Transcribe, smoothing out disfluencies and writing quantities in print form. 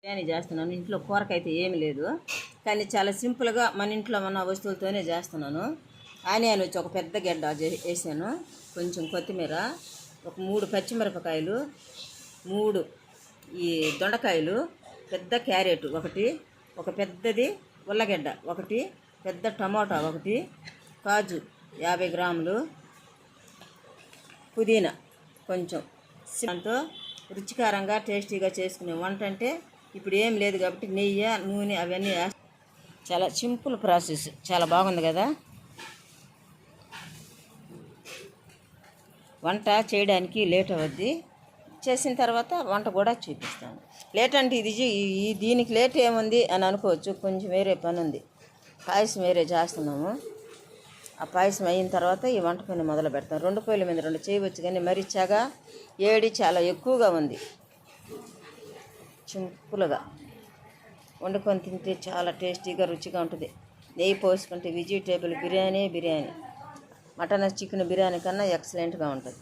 బిర్యానీ చేస్తున్నాను. ఇంట్లో కూరకైతే ఏమి లేదు, కానీ చాలా సింపుల్గా మన ఇంట్లో ఉన్న వస్తువులతోనే చేస్తున్నాను. ఆనియన్ వచ్చి ఒక పెద్ద గడ్డ వేసాను, కొంచెం కొత్తిమీర, ఒక 3 పచ్చిమిరపకాయలు, 3 ఈ దొండకాయలు, పెద్ద క్యారెట్ ఒకటి, ఒక పెద్దది ఉల్లగడ్డ ఒకటి, పెద్ద టమాటా ఒకటి, కాజు 50 గ్రాములు, పుదీనా కొంచెం. దాంతో రుచికరంగా టేస్టీగా చేసుకునే వంట అంటే ఇప్పుడు ఏం లేదు కాబట్టి నెయ్యి నూనె అవన్నీ చాలా సింపుల్ ప్రాసెస్, చాలా బాగుంది కదా. వంట చేయడానికి లేట్ అవుద్ది, చేసిన తర్వాత వంట కూడా చూపిస్తాను. లేట్ అంటే దీనికి లేట్ ఏముంది అని అనుకోవచ్చు, కొంచెం వేరే పని ఉంది. పాయసం వేరే చేస్తున్నాము, ఆ పాయసం అయిన తర్వాత ఈ వంట పని మొదలు పెడతాం. 2 పొయ్యిల మీద 2 చేయవచ్చు, కానీ మరీ ఏడి చాలా ఎక్కువగా ఉంది. సింపుల్గా వండుకొని తింటే చాలా టేస్టీగా రుచిగా ఉంటుంది. నెయ్యి పోసుకుంటే vegetable biryani mutton chicken biryani కన్నా ఎక్సలెంట్గా ఉంటుంది.